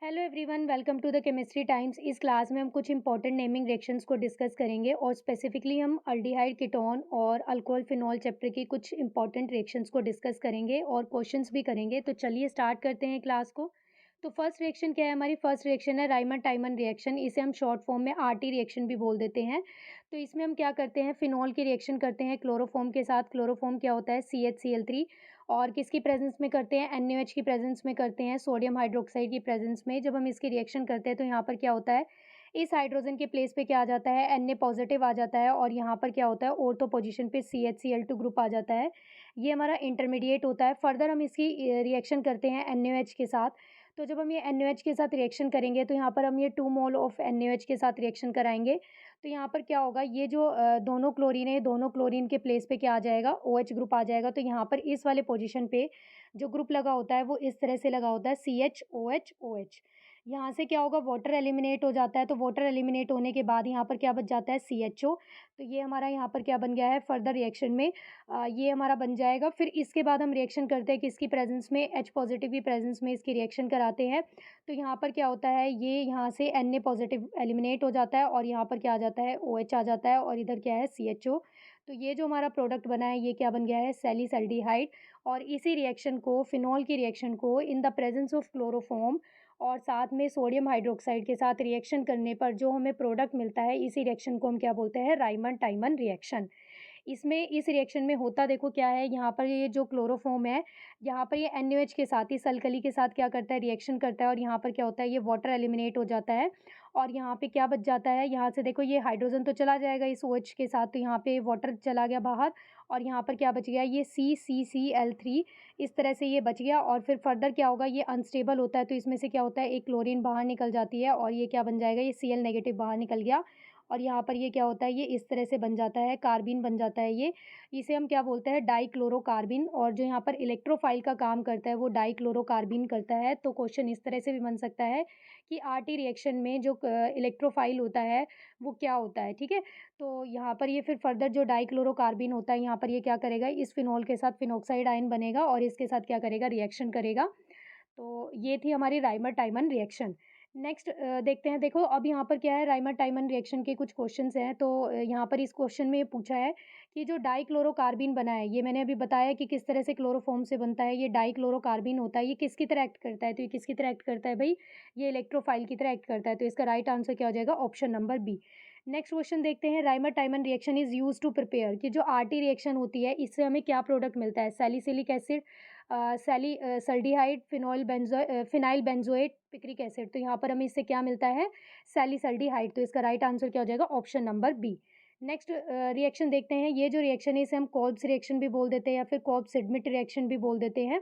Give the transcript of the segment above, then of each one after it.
Hello everyone, welcome to the chemistry times. इस class में हम कुछ इंपॉर्टेंट नेमिंग रिएक्शंस को डिस्कस करेंगे और स्पेसिफिकली हम अल्डिहाइड कीटोन और अल्कोहल फिनॉल चैप्टर की कुछ इंपॉर्टेंट रिएक्शंस को डिस्कस करेंगे और क्वेश्चंस भी करेंगे। तो चलिए स्टार्ट करते हैं क्लास को। तो फर्स्ट रिएक्शन क्या है? हमारी फर्स्ट रिएक्शन है राइमन टाइमन रिएक्शन। इसे हम शॉर्ट फॉर्म में आरटी रिएक्शन भी बोल देते हैं। तो इसमें हम क्या करते हैं, फिनॉल की रिएक्शन करते हैं क्लोरोफॉर्म के साथ। क्लोरोफॉर्म क्या होता है? CH Cl3। और किसकी प्रेजेंस में करते हैं? NaOH की प्रेजेंस में करते हैं, सोडियम हाइड्रोक्साइड की प्रेजेंस में। जब हम इसकी रिएक्शन करते हैं तो यहाँ पर क्या होता है, इस हाइड्रोजन के प्लेस पे क्या आ जाता है? Na पॉजिटिव आ जाता है और यहाँ पर क्या होता है, ऑर्थो पोजीशन पे CHCl2 ग्रुप आ जाता है। ये हमारा इंटरमीडिएट होता है। फर्दर हम इसकी रिएक्शन करते हैं NaOH के साथ। तो जब हम ये NaOH के साथ रिएक्शन करेंगे तो यहाँ पर हम ये 2 मोल ऑफ NaOH के साथ रिएक्शन कराएंगे। तो यहाँ पर क्या होगा, ये जो दोनों क्लोरीन है, दोनों क्लोरीन के प्लेस पे क्या आ जाएगा? OH ग्रुप आ जाएगा। तो यहाँ पर इस वाले पोजीशन पे जो ग्रुप लगा होता है वो इस तरह से लगा होता है, CHOH OH। यहाँ से क्या होगा, वाटर एलिमिनेट हो जाता है। तो वाटर एलिमिनेट होने के बाद यहाँ पर क्या बच जाता है? CHO। तो ये हमारा यहाँ पर क्या बन गया है, फर्दर रिएक्शन में ये हमारा बन जाएगा। फिर इसके बाद हम रिएक्शन करते हैं किसकी प्रेजेंस में? H पॉजिटिव की प्रेजेंस में इसकी रिएक्शन कराते हैं। तो यहाँ पर क्या होता है, ये यहाँ से Na पॉजिटिव एलिमिनेट हो जाता है और यहाँ पर क्या आ जाता है? OH आ जाता है और इधर क्या है? CHO। तो ये जो हमारा प्रोडक्ट बना है ये क्या बन गया है? सैलिसल्डिहाइड। और इसी रिएक्शन को, फिनॉल की रिएक्शन को इन द प्रेजेंस ऑफ क्लोरोफॉर्म और साथ में सोडियम हाइड्रोक्साइड के साथ रिएक्शन करने पर जो हमें प्रोडक्ट मिलता है, इसी रिएक्शन को हम क्या बोलते हैं? Riemann टाइमन reaction. इसमें, इस रिएक्शन में होता देखो क्या है, यहाँ पर ये जो क्लोरोफॉर्म है, यहाँ पर ये NaOH के साथ, इस अल्कली के साथ क्या करता है? रिएक्शन करता है और यहाँ पर क्या होता है? ये वाटर एलिमिनेट हो जाता है और यहाँ पे क्या बच जाता है? यहाँ से देखो ये हाइड्रोजन तो चला जाएगा इस OH के साथ, तो यहाँ पे वाटर चला गया बाहर और यहाँ पर क्या बच गया? ये CCCl3। इस तरह से ये बच गया और फिर फर्दर क्या होगा, ये अनस्टेबल होता है तो इसमें से क्या होता है? एक क्लोरीन बाहर निकल जाती है और ये क्या बन जाएगा? ये Cl नेगेटिव बाहर निकल गया और यहाँ पर ये क्या होता है? ये इस तरह से बन जाता है, कार्बीन बन जाता है ये। इसे हम क्या बोलते हैं? डाइक्लोरोकार्बीन। और जो यहाँ पर इलेक्ट्रोफाइल का काम करता है वो डाइक्लोरोकार्बीन करता है। तो क्वेश्चन इस तरह से भी बन सकता है कि आरटी रिएक्शन में जो इलेक्ट्रोफाइल होता है वो क्या होता है, ठीक है? तो यहाँ पर ये फिर फर्दर जो डाइक्लोरोकार्बीन होता है, यहाँ पर ये क्या करेगा? इस फिनॉल के साथ फिनॉक्साइड आयन बनेगा और इसके साथ क्या करेगा? रिएक्शन करेगा। तो ये थी हमारी राइमर टाइमन रिएक्शन। नेक्स्ट देखते हैं। देखो अब यहाँ पर क्या है, राइमर टाइमन रिएक्शन के कुछ क्वेश्चंस हैं। तो यहाँ पर इस क्वेश्चन में ये पूछा है कि जो डाइक्लोरोकार्बीन बना है, ये मैंने अभी बताया कि किस तरह से क्लोरोफॉर्म से बनता है। ये डाइक्लोरोकार्बीन होता है, ये किसकी तरह एक्ट करता है? तो ये किसकी तरह एक्ट करता है भाई? ये इलेक्ट्रोफाइल की तरह एक्ट करता है। तो इसका राइट आंसर क्या हो जाएगा? Option number B. Next question देखते हैं। Reimer Tiemann reaction is use to prepare, कि जो आरटी रिएक्शन होती है इससे हमें क्या प्रोडक्ट मिलता है? सैलिसिलिक एसिड, सल्डिहाइड, फिनाइल बेंजोएट, पिक्रिक एसिड। तो यहाँ पर हमें इससे क्या मिलता है? सैलिसल्डिहाइड। तो इसका राइट आंसर क्या हो जाएगा? Option number B. Next reaction देखते हैं। ये जो रिएक्शन है इसे हम कोल्ब्स रिएक्शन भी बोल देते हैं या फिर कोल्ब सिडमिट रिएक्शन भी बोल देते हैं।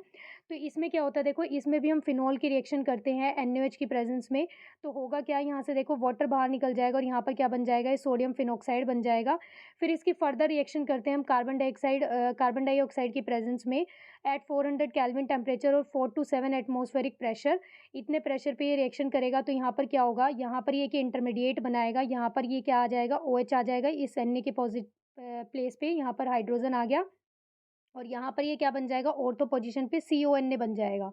तो इसमें क्या होता है, देखो इसमें भी हम फिनॉल की रिएक्शन करते हैं NaOH की प्रेजेंस में। तो होगा क्या, यहाँ से देखो वाटर बाहर निकल जाएगा और यहाँ पर क्या बन जाएगा? ये सोडियम फिनॉक्साइड बन जाएगा। फिर इसकी फर्दर रिएक्शन करते हैं हम कार्बन डाइऑक्साइड की प्रेजेंस में एट 400 केल्विन टेम्परेचर और 4 to 7 एटमॉस्फेरिक प्रेशर। इतने प्रेशर पे ये रिएक्शन करेगा तो यहाँ पर क्या होगा, यहाँ पर ये कि इंटरमीडिएट बनाएगा। यहाँ पर ये क्या आ जाएगा? OH आ जाएगा। इस Na के प्लेस पे यहाँ पर हाइड्रोजन आ गया और यहाँ पर ये क्या बन जाएगा? ऑर्थो पोजीशन पे CONa बन जाएगा।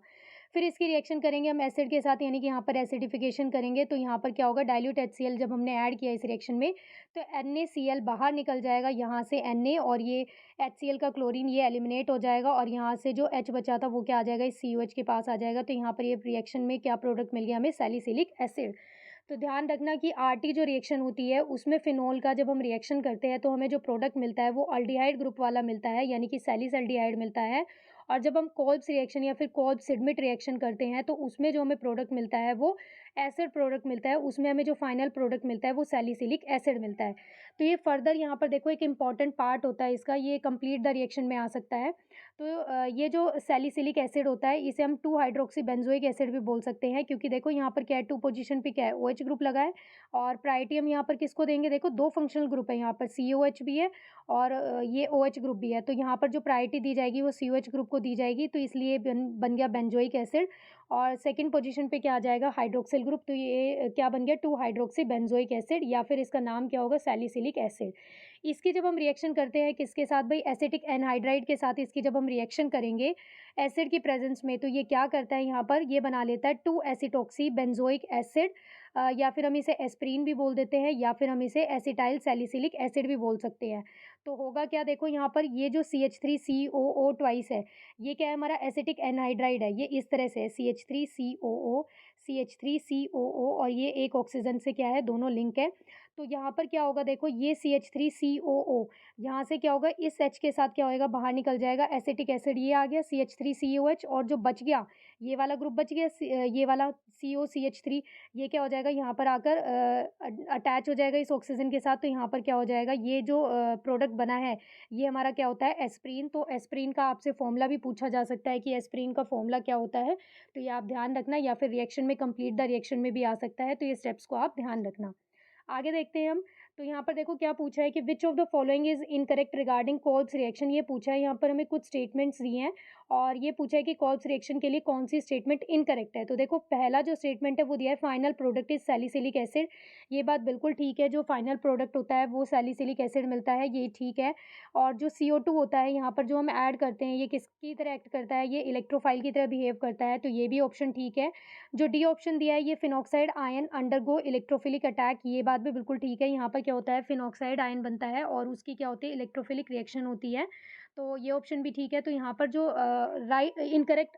फिर इसकी रिएक्शन करेंगे हम एसिड के साथ, यानी कि यहाँ पर एसिडिफिकेशन करेंगे। तो यहाँ पर क्या होगा? डाइल्यूट HCl जब हमने ऐड किया इस रिएक्शन में तो NaCl बाहर निकल जाएगा, यहाँ से Na, और ये HCl का क्लोरीन ये एलिमिनेट हो जाएगा और यहाँ से जो H बचा था वो क्या आ जाएगा? इस COH के पास आ जाएगा। तो यहाँ पर ये रिएक्शन में क्या प्रोडक्ट मिल गया हमें? Salicylic acid. तो ध्यान रखना कि आरटी जो रिएक्शन होती है उसमें फिनॉल का जब हम रिएक्शन करते हैं तो हमें जो प्रोडक्ट मिलता है वो अल्डिहाइड ग्रुप वाला मिलता है, यानी कि सैलिसल्डिहाइड मिलता है। और जब हम कोल्ब्स रिएक्शन या फिर कोल्ब सिडमिट रिएक्शन करते हैं तो उसमें जो हमें प्रोडक्ट मिलता है वो एसिड प्रोडक्ट मिलता है। उसमें हमें जो फाइनल प्रोडक्ट मिलता है वो सैलिसिलिक एसिड मिलता है। तो ये फर्दर यहाँ पर देखो एक इंपॉर्टेंट पार्ट होता है इसका, ये कंप्लीट द रिएक्शन में आ सकता है। तो ये जो सैलिसिलिक एसिड होता है इसे हम 2 हाइड्रोक्सी बेंजोइक एसिड भी बोल सकते हैं, क्योंकि देखो यहाँ पर क्या है, 2 पोजीशन पे क्या है? OH ग्रुप लगा है। और प्रायोरिटी हम यहाँ पर किसको देंगे? देखो 2 फंक्शनल ग्रुप है, यहाँ पर COH भी है और ये OH ग्रुप भी है। तो यहाँ पर जो प्रायोरिटी दी जाएगी वो COH ग्रुप को दी जाएगी, तो इसलिए बन गया बेंजोइक एसिड। और सेकंड पोजीशन पे क्या आ जाएगा हाइड्रोक्सिल ग्रुप, तो ये क्या बन गया 2 हाइड्रोक्सी बेंज़ोइक एसिड या फिर इसका नाम क्या होगा सैलिसिलिक एसिड। इसकी जब हम रिएक्शन करते हैं किसके साथ भई एसिटिक एनहाइड्राइड के साथ इसकी जब हम रिएक्शन करेंगे एसिड की प्रेज़ेंस में, तो ये क्या करता है यहाँ पर ये बना लेता है 2 एसिटोक्सी बेंज़ोइक एसिड, या फिर हम इसे एस्प्रीन भी बोल देते हैं या फिर हम इसे एसिटाइल सैलिसिलिक एसिड भी बोल सकते हैं। तो होगा क्या देखो यहाँ पर ये जो CH3COO ट्वाइस है, ये क्या है हमारा एसिटिक एनहाइड्राइड है, ये इस तरह से है CH3COO, CH3COO और ये एक ऑक्सीजन से क्या है दोनों लिंक है। तो यहाँ पर क्या होगा देखो ये CH3COO यहाँ से क्या होगा इस H के साथ क्या होएगा बाहर निकल जाएगा एसिटिक एसिड ये आ गया CH3COH और जो बच गया ये वाला ग्रुप बच गया ये वाला COCH3 ये क्या हो जाएगा यहाँ पर आकर अटैच हो जाएगा इस ऑक्सीजन के साथ, तो यहाँ पर क्या हो जाएगा ये जो प्रोडक्ट बना है ये हमारा क्या होता है एस्प्रीन। तो एस्प्रीन का आपसे फॉर्मूला भी पूछा जा सकता है कि एस्प्रीन का फॉर्मूला क्या होता है, तो ये आप ध्यान रखना या फिर रिएक्शन में कंप्लीट द रिएक्शन में भी आ सकता है, तो ये स्टेप्स को आप ध्यान रखना। आगे देखते हैं हम, तो यहाँ पर देखो क्या पूछा है कि विच of the following is incorrect regarding Kolbe's reaction, ये पूछा है यहाँ पर हमें कुछ स्टेटमेंट्स दिए हैं और ये पूछा है कि कोल्ब्स रिएक्शन के लिए कौन सी स्टेटमेंट इनकरेक्ट है। तो देखो पहला जो स्टेटमेंट है वो दिया है final product is salicylic acid, ये बात बिल्कुल ठीक है, जो फाइनल प्रोडक्ट होता है वो सैलिसिलिक एसिड मिलता है ये ठीक है। और जो CO2 होता है यहाँ पर जो हम ऐड करते हैं ये किसकी तरह एक्ट करता है, ये इलेक्ट्रोफाइल की तरह बिहेव करता है, तो ये भी ऑप्शन ठीक है। जो डी ऑप्शन दिया है ये phenoxide ion undergo electrophilic attack, ये बात भी बिल्कुल ठीक है। यहाँ पर क्या होता है फिनॉक्साइड आयन बनता है और उसकी क्या होती है इलेक्ट्रोफिलिक रिएक्शन होती है, तो ये ऑप्शन भी ठीक है। तो यहाँ पर जो राइट इनकरेक्ट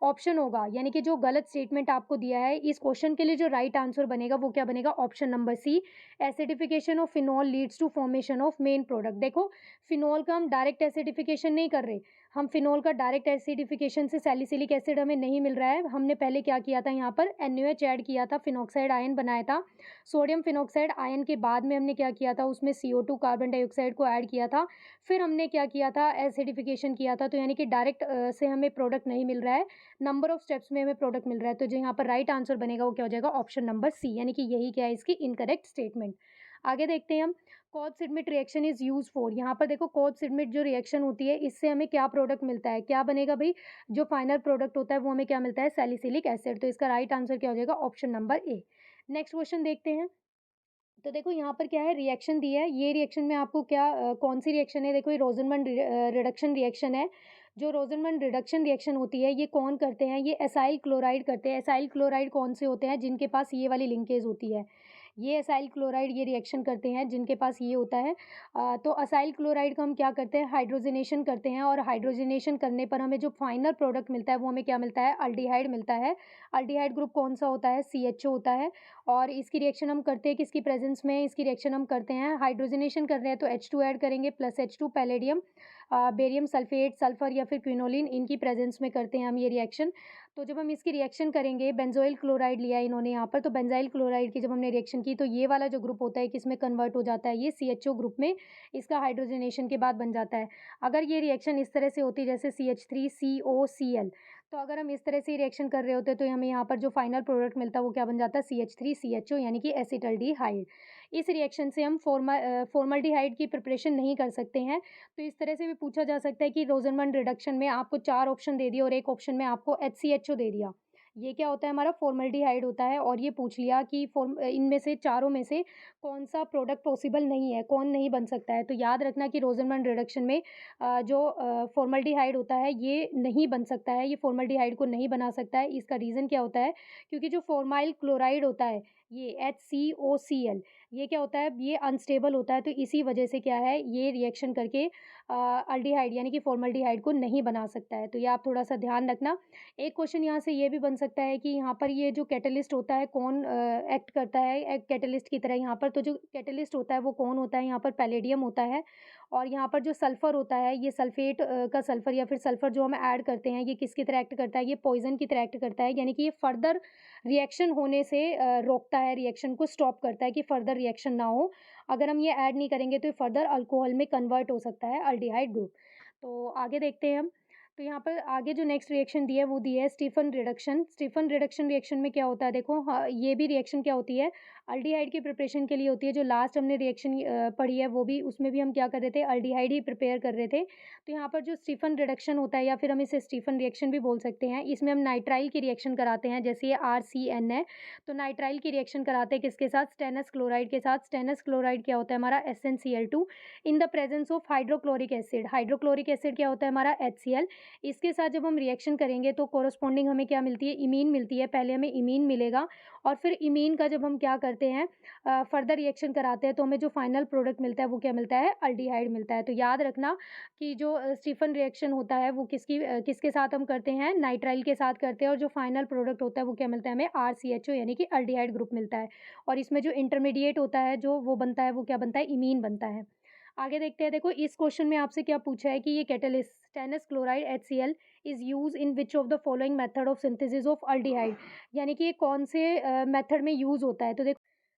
ऑप्शन होगा यानी कि जो गलत स्टेटमेंट आपको दिया है इस क्वेश्चन के लिए जो राइट आंसर बनेगा वो क्या बनेगा option number C, acidification of phenol leads to formation of main product. देखो फिनॉल का हम डायरेक्ट एसिडिफिकेशन नहीं कर रहे, हम फिनॉल का डायरेक्ट एसिडिफिकेशन से सैलिसिलिक एसिड हमें नहीं मिल रहा है, हमने पहले क्या किया था यहाँ पर NaOH ऐड किया था, फिनॉक्साइड आयन बनाया था, सोडियम फिनॉक्साइड आयन के बाद में हमने क्या किया था उसमें CO2 कार्बन डाइऑक्साइड को ऐड किया था, फिर हमने क्या किया था एसिडिफिकेशन किया था, तो यानी कि डायरेक्ट से हमें प्रोडक्ट नहीं मिल रहा है, नंबर ऑफ स्टेप्स में हमें प्रोडक्ट मिल रहा है, तो जो यहाँ पर राइट आंसर बनेगा वो क्या हो जाएगा ऑप्शन नंबर सी, यानी कि यही क्या है इसकी इनकरेक्ट स्टेटमेंट। आगे देखते हैं हम, cause Schmidt reaction is use for, यहाँ पर देखो कॉज सिडमिट जो रिएक्शन होती है इससे हमें क्या प्रोडक्ट मिलता है, क्या बनेगा भाई जो फाइनल प्रोडक्ट होता है वो हमें क्या मिलता है सैलिसिलिक एसिड, तो इसका राइट आंसर क्या हो जाएगा ऑप्शन नंबर ए। नेक्स्ट क्वेश्चन देखते हैं, तो देखो यहाँ पर क्या है रिएक्शन दी है, ये रिएक्शन में आपको क्या कौन सी रिएक्शन है, देखो ये रोजनमंड रिडक्शन रिएक्शन है। जो रोजनमंड रिडक्शन रिएक्शन होती है ये कौन करते हैं, ये एसाइल क्लोराइड करते हैं। एसाइल क्लोराइड कौन से होते हैं जिनके पास ये वाली लिंकेज होती है, ये एसाइल क्लोराइड ये रिएक्शन करते हैं जिनके पास ये होता है। तो असाइल क्लोराइड का हम क्या करते हैं हाइड्रोजनेशन करते हैं और हाइड्रोजनेशन करने पर हमें जो फाइनल प्रोडक्ट मिलता है वो हमें क्या मिलता है अल्डिहाइड मिलता है। अल्डिहाइड ग्रुप कौन सा होता है CHO होता है और इसकी रिएक्शन हम करते हैं किसकी प्रेजेंस में, इसकी रिएक्शन हम करते हैं हाइड्रोजनेशन कर रहे हैं तो H2 ऐड करेंगे plus H2 palladium barium sulphate sulphur या फिर क्विनोलिन इनकी प्रेजेंस में करते हैं हम ये रिएक्शन। तो जब हम इसकी रिएक्शन करेंगे बेंजोइल क्लोराइड लिया है इन्होंने यहाँ पर, तो बेंजाइल क्लोराइड की जब हमने रिएक्शन की तो ये वाला जो ग्रुप होता है किसमें कन्वर्ट हो जाता है ये CHO ग्रुप में, इसका हाइड्रोजनेशन के बाद बन जाता है। अगर ये रिएक्शन इस तरह से होती जैसे CH3COCl, तो अगर हम इस तरह से रिएक्शन कर रहे होते तो हमें यहाँ पर जो फाइनल प्रोडक्ट मिलता है वो क्या बन जाता है CH3CHO यानी कि एसिटल्डिहाइड। इस रिएक्शन से हम फॉर्मल्डिहाइड की प्रिपरेशन नहीं कर सकते हैं। तो इस तरह से भी पूछा जा सकता है कि रोजनमंड रिडक्शन में आपको 4 ऑप्शन दे दिए और एक ऑप्शन में आपको HCHO दे दिया, ये क्या होता है हमारा फॉर्मल्डिहाइड होता है और ये पूछ लिया कि इनमें से चारों में से कौन सा प्रोडक्ट पॉसिबल नहीं है, कौन नहीं बन सकता है। तो याद रखना कि रोजनमंड रिडक्शन में जो फॉर्मल्डिहाइड होता है ये नहीं बन सकता है, ये फॉर्मल्डिहाइड को नहीं बना सकता है। इसका रीज़न क्या होता है, क्योंकि जो फॉर्माइल क्लोराइड होता है ये HCOCl ये क्या होता है ये अनस्टेबल होता है, तो इसी वजह से क्या है ये रिएक्शन करके अल्डिहाइड यानी कि फॉर्मल्डिहाइड को नहीं बना सकता है। तो ये आप थोड़ा-सा ध्यान रखना। एक क्वेश्चन यहाँ से ये भी बन सकता है कि यहाँ पर ये जो कैटलिस्ट होता है कौन एक्ट करता है कैटलिस्ट की तरह यहाँ पर, तो जो कैटलिस्ट होता है वो कौन होता है, यहाँ पर पैलेडियम होता है और यहाँ पर जो सल्फर होता है ये सल्फेट का सल्फर या फिर सल्फर जो हम ऐड करते हैं ये किसकी तरह एक्ट करता है, ये पॉइजन की तरह एक्ट करता है, यानी कि ये फर्दर रिएक्शन होने से रोकता है, रिएक्शन को स्टॉप करता है कि फर्दर रिएक्शन ना हो। अगर हम ये ऐड नहीं करेंगे तो ये फर्दर अल्कोहल में कन्वर्ट हो सकता है अल्डिहाइड ग्रुप। तो आगे देखते हैं हम, तो यहाँ पर आगे जो नेक्स्ट रिएक्शन दी है वो दी है Stephen reduction. Stephen reduction reaction में क्या होता है देखो, हाँ ये भी रिएक्शन क्या होती है अल्डिहाइड की प्रिपरेशन के लिए होती है। जो लास्ट हमने रिएक्शन पढ़ी है वो भी, उसमें भी हम क्या कर रहे थे, अल्डिहाइड ही प्रिपेयर कर रहे थे। तो यहाँ पर जो स्टीफन रिडक्शन होता है या फिर हम इसे स्टीफन रिएक्शन भी बोल सकते हैं, इसमें हम नाइट्राइल की रिएक्शन कराते हैं, जैसे ये RCN है। तो नाइट्राइल की रिएक्शन कराते हैं किसके साथ, स्टेनस क्लोराइड के साथ। स्टेनस क्लोराइड क्या होता है हमारा, SnCl2 in the presence of hydrochloric acid. Hydrochloric acid क्या होता है हमारा, HCl। इसके साथ जब हम रिएक्शन करेंगे तो कोरस्पॉन्डिंग हमें क्या मिलती है, इमीन मिलती है। पहले हमें इमीन मिलेगा और फिर इमीन का जब हम क्या करते हैं, फर्दर रिएक्शन कराते हैं, तो हमें जो फाइनल प्रोडक्ट मिलता है वो क्या मिलता है, अल्डिहाइड मिलता है। तो याद रखना कि जो स्टीफन रिएक्शन होता है वो किसके साथ हम करते हैं, नाइट्राइल के साथ करते हैं, और जो फाइनल प्रोडक्ट होता है वो क्या मिलता है हमें, RCHO यानी कि अल्डिहाइड ग्रुप मिलता है। और इसमें जो इंटरमीडिएट होता है जो वो बनता है, वो क्या बनता है, इमीन बनता है। आगे देखते हैं, देखो इस क्वेश्चन में आपसे क्या पूछा है कि ये catalyst stannous chloride HCl is use in which of the following method of synthesis of aldehyde, यानी कि ये कौन से मेथड में यूज होता है। तो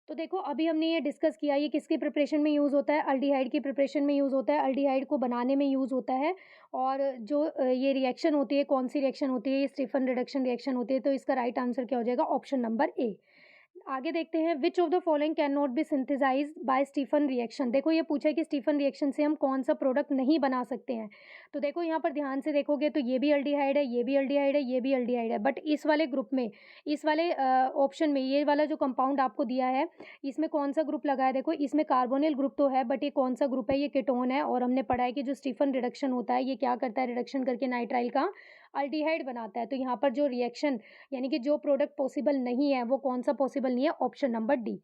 देखो अभी हमने ये डिस्कस किया, ये किसके प्रिपरेशन में यूज़ होता है, अल्डिहाइड की प्रिपरेशन में यूज़ होता है, अल्डिहाइड को बनाने में यूज़ होता है। और जो ये रिएक्शन होती है, कौन सी रिएक्शन होती है, ये स्टीफन रिडक्शन रिएक्शन होती है। तो इसका राइट आंसर क्या हो जाएगा, ऑप्शन नंबर ए। आगे देखते हैं, which of the following can not be synthesized by Stephen reaction. देखो ये पूछा है कि स्टीफन रिएक्शन से हम कौन सा प्रोडक्ट नहीं बना सकते हैं। तो देखो यहाँ पर ध्यान से देखोगे तो ये भी अल्डिहाइड है, ये भी अल्डिहाइड है, ये भी अल्डिहाइड है, बट इस वाले ग्रुप में, इस वाले ऑप्शन में, ये वाला जो कंपाउंड आपको दिया है, इसमें कौन सा ग्रुप लगा है, देखो इसमें कार्बोनिल ग्रुप तो है, बट ये कौन सा ग्रुप है, ये कीटोन है। और हमने पढ़ा है कि जो स्टीफन रिडक्शन होता है ये क्या करता है, रिडक्शन करके नाइट्राइल का अल्डिहाइड बनाता है। तो यहाँ पर जो रिएक्शन यानी कि जो प्रोडक्ट पॉसिबल नहीं है वो कौन सा पॉसिबल नहीं है, ऑप्शन नंबर डी।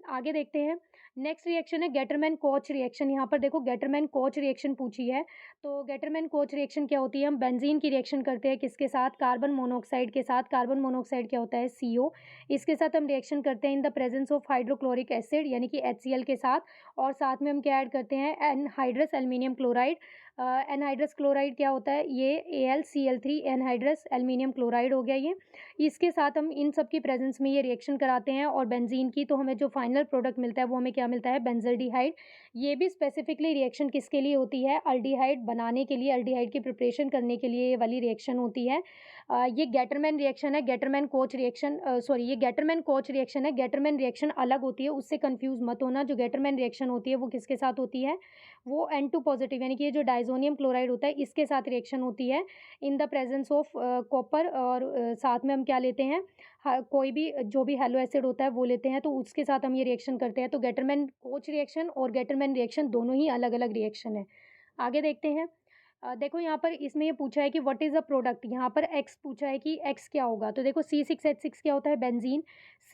आगे देखते हैं, नेक्स्ट रिएक्शन है गेटरमैन कोच रिएक्शन। यहाँ पर देखो गेटरमैन कोच रिएक्शन पूछी है। तो गेटरमैन कोच रिएक्शन क्या होती है, हम बेंजीन की रिएक्शन करते हैं किसके साथ, कार्बन मोनोऑक्साइड के साथ। कार्बन मोनोऑक्साइड क्या होता है, CO। इसके साथ हम रिएक्शन करते हैं in the presence of hydrochloric acid यानी कि HCl के साथ। और साथ में हम क्या ऐड करते हैं, anhydrous aluminium chloride. Anhydrous chloride क्या होता है, ये AlCl3 एनहाइड्रस एल्युमिनियम क्लोराइड हो गया ये। इसके साथ हम इन सब की प्रेजेंस में ये रिएक्शन कराते हैं और बेंजीन की, तो हमें जो फाइनल प्रोडक्ट मिलता है वो हमें क्या मिलता है, बेंजल्डिहाइड। ये भी स्पेसिफिकली रिएक्शन किसके लिए होती है, अल्डिहाइड बनाने के लिए, अल्डिहाइड की प्रिपरेशन करने के लिए ये वाली रिएक्शन होती है। ये गेटरमैन रिएक्शन है, गेटरमैन कोच रिएक्शन, सॉरी ये गेटरमैन कोच रिएक्शन है। गेटरमैन रिएक्शन अलग होती है, उससे कंफ्यूज मत होना। जो गेटरमैन रिएक्शन होती है वो किसके साथ होती है, वो N2 पॉजिटिव यानी कि ये जो डाइजोनियम क्लोराइड होता है इसके साथ रिएक्शन होती है इन द प्रेजेंस ऑफ कॉपर। और साथ में हम क्या लेते हैं, कोई भी जो भी हैलो एसिड होता है वो लेते हैं, तो उसके साथ हम ये रिएक्शन करते हैं। तो गेटरमैन कोच रिएक्शन और गेटरमैन रिएक्शन दोनों ही अलग अलग रिएक्शन है। आगे देखते हैं, देखो यहाँ पर इसमें ये पूछा है कि व्हाट इज़ अ प्रोडक्ट, यहाँ पर एक्स पूछा है कि एक्स क्या होगा। तो देखो C6H6 क्या होता है, बेंजीन।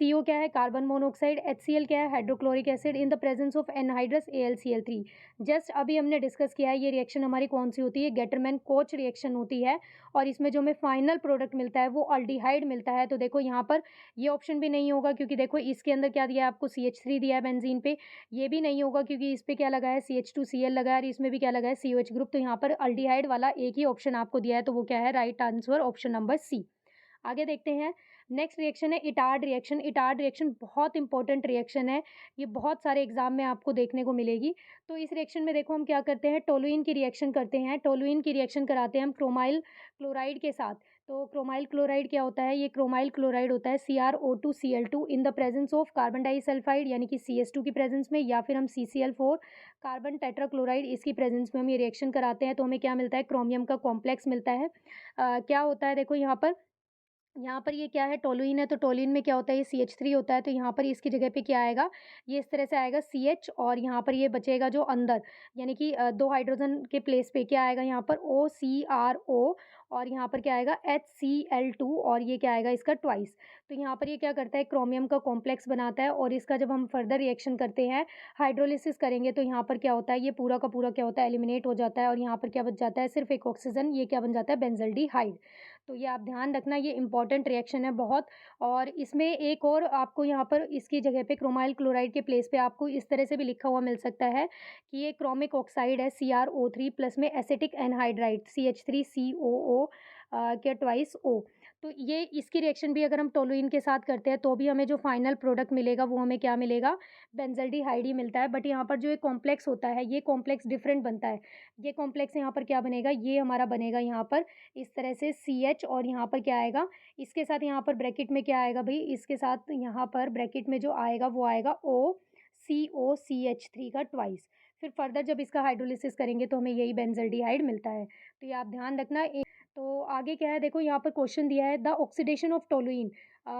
CO क्या है, कार्बन मोनोऑक्साइड। HCl क्या है, hydrochloric acid in the presence of anhydrous AlCl3। Just अभी हमने डिस्कस किया है, ये रिएक्शन हमारी कौन सी होती है, गेटरमैन कोच रिएक्शन होती है। और इसमें जो हमें फाइनल प्रोडक्ट मिलता है वो अल्डिहाइड मिलता है। तो देखो यहाँ पर ये ऑप्शन भी नहीं होगा, क्योंकि देखो इसके अंदर क्या दिया है आपको, CH3 दिया है बेंजीन पे। ये भी नहीं होगा क्योंकि इस पे क्या लगा है, CH2Cl लगा है, और इसमें भी क्या लगा है, COH ग्रुप। तो यहाँ पर अल्डिहाइड वाला एक ही ऑप्शन आपको दिया है, तो वो क्या है, right answer option number C. आगे देखते हैं, नेक्स्ट रिएक्शन है इटार्ड रिएक्शन। इटार्ड रिएक्शन बहुत इंपॉर्टेंट रिएक्शन है, ये बहुत सारे एग्जाम में आपको देखने को मिलेगी। तो इस रिएक्शन में देखो हम क्या करते हैं, टोलुइन की रिएक्शन करते हैं। टोलुइन की रिएक्शन कराते हैं हम क्रोमाइल क्लोराइड के साथ। तो क्रोमाइल क्लोराइड क्या होता है, ये क्रोमाइल क्लोराइड होता है CrO2Cl2 in the presence of carbon disulphide यानी कि CS2 की प्रेजेंस में, या फिर हम CCl4 कार्बन टेट्राक्लोराइड इसकी प्रेजेंस में हम ये रिएक्शन कराते हैं। तो हमें क्या मिलता है, क्रोमियम का कॉम्प्लेक्स मिलता है। क्या होता है, देखो यहाँ पर ये क्या है, टोलुइन है, तो टोलुइन में क्या होता है, ये CH3 होता है। तो यहाँ पर इसकी जगह पे क्या आएगा, ये इस तरह से आएगा CH, और यहाँ पर ये बचेगा जो अंदर, यानी कि 2 हाइड्रोजन के प्लेस पे क्या आएगा, यहाँ पर OCRO, और यहाँ पर क्या आएगा HCl2, और ये क्या आएगा इसका ट्वाइस। तो यहाँ पर ये क्या करता है, क्रोमियम का कॉम्प्लेक्स बनाता है। और इसका जब हम फर्दर रिएक्शन करते हैं, हाइड्रोलिसिस करेंगे, तो यहाँ पर क्या होता है, ये पूरा का पूरा क्या होता है, एलिमिनेट हो जाता है। और यहाँ पर क्या बच जाता है, सिर्फ एक ऑक्सीजन, ये क्या बन जाता है, बेंजल्डिहाइड। तो ये आप ध्यान रखना, ये इंपॉर्टेंट रिएक्शन है बहुत। और इसमें एक और आपको यहाँ पर इसकी जगह पे क्रोमाइल क्लोराइड के प्लेस पे आपको इस तरह से भी लिखा हुआ मिल सकता है कि ये क्रोमिक ऑक्साइड है CrO3 प्लस में एसिटिक एनहाइड्राइड CH3COO के ट्वाइस O। तो ये इसकी रिएक्शन भी अगर हम टोलुइन के साथ करते हैं, तो भी हमें जो फाइनल प्रोडक्ट मिलेगा, वो हमें क्या मिलेगा? बेंज़ल्डिहाइड ही मिलता है। बट यहाँ पर जो ये कॉम्प्लेक्स होता है, ये कॉम्प्लेक्स डिफरेंट बनता है। ये कॉम्प्लेक्स यहाँ पर क्या बनेगा? ये हमारा बनेगा यहाँ पर इस तरह से CH और यहाँ पर क्या आएगा? इसके साथ यहाँ पर ब्रैकेट में क्या आएगा भई? इसके साथ यहाँ पर ब्रैकेट में जो आएगा, वो आएगा OCOCH3 का ट्वाइस। फिर फर्दर जब इसका हाइड्रोलिसिस करेंगे, तो हमें यही बेंज़ल्डिहाइड मिलता है। तो ये आप ध्यान रखना। तो आगे क्या है देखो, यहाँ पर क्वेश्चन दिया है द ऑक्सीडेशन ऑफ टोलुइन।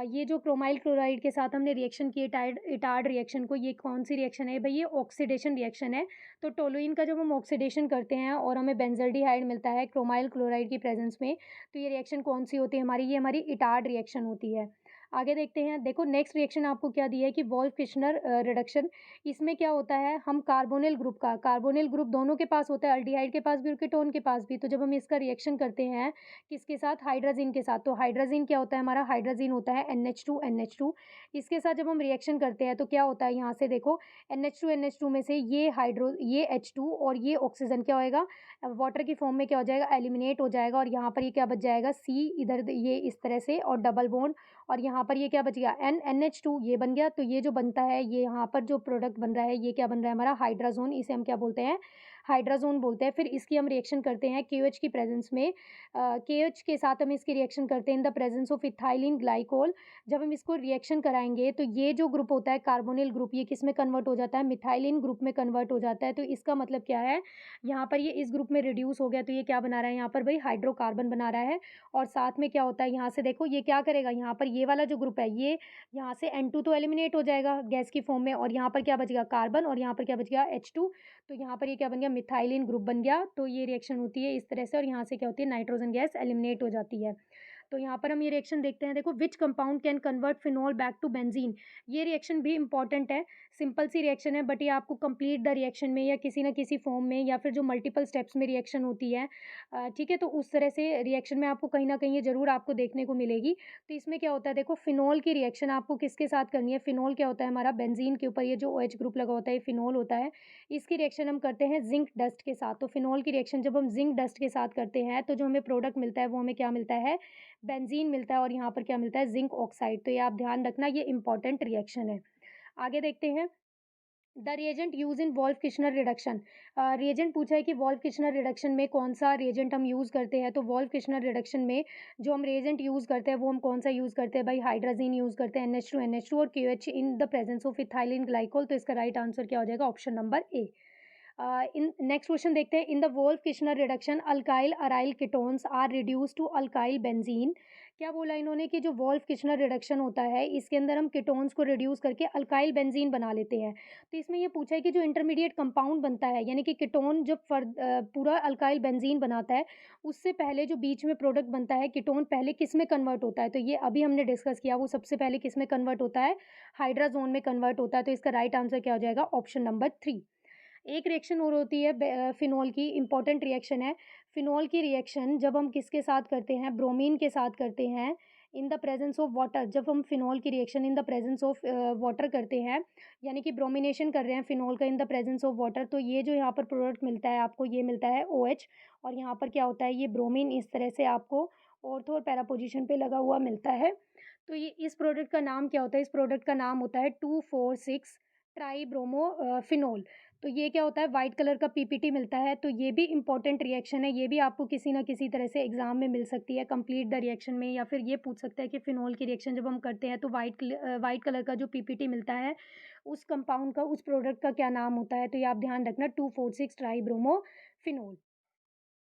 ये जो क्रोमाइल क्लोराइड के साथ हमने रिएक्शन की इटार्ड इटार्ड रिएक्शन को, ये कौन सी रिएक्शन है भई? ये ऑक्सीडेशन रिएक्शन है। तो टोलुइन का जब हम ऑक्सीडेशन करते हैं और हमें बेंज़ल्डिहाइड मिलता है क्रोमाइल क्लोराइड की प्रेजेंस में, तो ये रिएक्शन कौन सी होती है हमारी? ये हमारी इटार्ड रिएक्शन होती है। आगे देखते हैं। देखो नेक्स्ट रिएक्शन आपको क्या दिया है कि वोल्फ-किर्शनर रिडक्शन। इसमें क्या होता है, हम कार्बोनिल ग्रुप दोनों के पास होता है, एल्डिहाइड के पास भी और कीटोन के पास भी। तो जब हम इसका रिएक्शन करते हैं किसके साथ? हाइड्रोजन के साथ। तो हाइड्रोजन क्या होता है हमारा? हाइड्रोजन होता है NH2 इसके साथ जब हम रिएक्शन करते हैं, तो क्या होता है यहाँ से देखो, NH2 में से ये H2 और ये ऑक्सीजन क्या होएगा? वाटर की फॉर्म में क्या हो जाएगा? एलिमिनेट हो जाएगा और यहाँ पर ये क्या बच जाएगा? C इधर ये इस तरह से और डबल बॉन्ड और यहाँ पर ये क्या बच गया? NH2 ये बन गया। तो ये जो बनता है, ये यहाँ पर जो प्रोडक्ट बन रहा है, ये क्या बन रहा है हमारा? हाइड्राज़ोन। इसे हम क्या बोलते हैं? हाइड्राज़ोन बोलते हैं। फिर इसकी हम रिएक्शन करते हैं KOH की प्रेज़ेंस में। KOH के साथ हम इसकी रिएक्शन करते हैं in the presence of ethylene glycol. जब हम इसको रिएक्शन कराएँगे, तो ये जो ग्रुप होता है कार्बोनिल ग्रुप, ये किस में कन्वर्ट हो जाता है? मिथाइलिन ग्रुप में कन्वर्ट हो जाता है। तो इसका मतलब क्या है? यहाँ पर ये इस ग्रुप में रिड्यूस हो गया, तो ये क्या बना रहा है यहाँ पर भई? हाइड्रोकार्बन बना रहा है। और साथ में क्या होता है, यहाँ से देखो ये क्या करेगा, यहाँ पर ये वाला जो ग्रुप है, ये यहाँ से N2 तो एलिमिनेट हो जाएगा गैस की फॉर्म में और यहाँ पर क्या बचेगा? कार्बन और यहाँ पर क्या बच गया? H2। तो यहाँ पर ये क्या बन गया? मिथाइलिन ग्रुप बन गया। तो ये रिएक्शन होती है इस तरह से और यहाँ से क्या होती है? नाइट्रोजन गैस एलिमिनेट हो जाती है। तो यहाँ पर हम ये रिएक्शन देखते हैं। देखो which compound can convert phenol back to benzene. ये रिएक्शन भी इम्पोर्टेंट है। सिंपल सी रिएक्शन है, बट ये आपको कंप्लीट द रिएक्शन में या किसी न किसी फॉर्म में या फिर जो मल्टीपल स्टेप्स में रिएक्शन होती है, ठीक है, तो उस तरह से रिएक्शन में आपको कहीं न कहीं ये ज़रूर आपको देखने को मिलेगी। तो इसमें क्या होता है देखो, फिनोल की रिएक्शन आपको किसके साथ करनी है? फिनोल क्या होता है हमारा? बेंजीन के ऊपर ये जो OH ग्रुप लगा होता है, ये फिनोल होता है। इसकी रिएक्शन हम करते हैं ज़िंक डस्ट के साथ। तो फिनोल की रिएक्शन जब हम ज़िंक डस्ट के साथ करते हैं, तो जो हमें प्रोडक्ट मिलता है, वो हमें क्या मिलता है? बेंजीन मिलता है और यहाँ पर क्या मिलता है? Zinc oxide. तो ये आप ध्यान रखना, ये इम्पोर्टेंट रिएक्शन है। आगे देखते हैं। The reagent use in Wolff Kishner reduction. Reagent पूछा है कि वोल्फ-किर्शनर रिडक्शन में कौन-सा रिएजेंट हम यूज़ करते हैं। तो वोल्फ-किर्शनर रिडक्शन में जो हम रिएजेंट यूज़ करते हैं, वो हम कौन-सा यूज़ करते हैं भाई? हाइड्रोज़न यूज़ करते हैं, NH2 और KOH in the presence of ethylene glycol. तो इसका राइट आंसर क्या हो जाएगा? Option number A. In next question देखते हैं। In the Wolff Kishner reduction alkyl aryl ketones are reduced to alkyl benzene. क्या बोला इन्होंने कि जो वोल्फ-किर्शनर रिडक्शन होता है, इसके अंदर हम कीटोन्स को रिड्यूस करके अल्काइल बेंजीन बना लेते हैं। तो इसमें ये पूछा है कि जो इंटरमीडिएट कंपाउंड बनता है, यानी कि कीटोन जब पूरा अल्काइल बेंजीन बनाता है, उससे पहले जो बीच में प्रोडक्ट बनता है कीटोन, पहले किस में कन्वर्ट होता है? तो ये अभी हमने डिस्कस किया, वो सबसे पहले किस में कन्वर्ट होता है? हाइड्राज़ोन में कन्वर्ट होता है। तो इसका राइट आंसर क्या हो जाएगा? Option number 3। एक रिएक्शन और होती है फिनोल की, इम्पोर्टेंट रिएक्शन है। फिनोल की रिएक्शन जब हम किसके साथ करते हैं? ब्रोमीन के साथ करते हैं in the presence of water. जब हम फिनोल की reaction in the presence of water करते हैं, यानी कि ब्रोमिनेशन कर रहे हैं फिनोल का इन द प्रेजेंस ऑफ वाटर, तो ये जो यहाँ पर प्रोडक्ट मिलता है आपको, ये मिलता है OH और यहाँ पर क्या होता है? ये ब्रोमीन इस तरह से आपको ऑर्थो और पैरा पोजीशन पे लगा हुआ मिलता है। तो ये इस प्रोडक्ट का नाम क्या होता है? इस प्रोडक्ट का नाम होता है 2,4,6 ट्राइब्रोमो फिनोल। तो ये क्या होता है? व्हाइट कलर का PPT मिलता है। तो ये भी इम्पोर्टेंट रिएक्शन है, ये भी आपको किसी न किसी तरह से एग्ज़ाम में मिल सकती है, कंप्लीट द रिएक्शन में, या फिर ये पूछ सकता है कि फिनोल की रिएक्शन जब हम करते हैं, तो व्हाइट कलर का जो PPT मिलता है, उस कंपाउंड का, उस प्रोडक्ट का क्या नाम होता है? तो ये आप ध्यान रखना, 2,4,6 ट्राइब्रोमो फिनोल।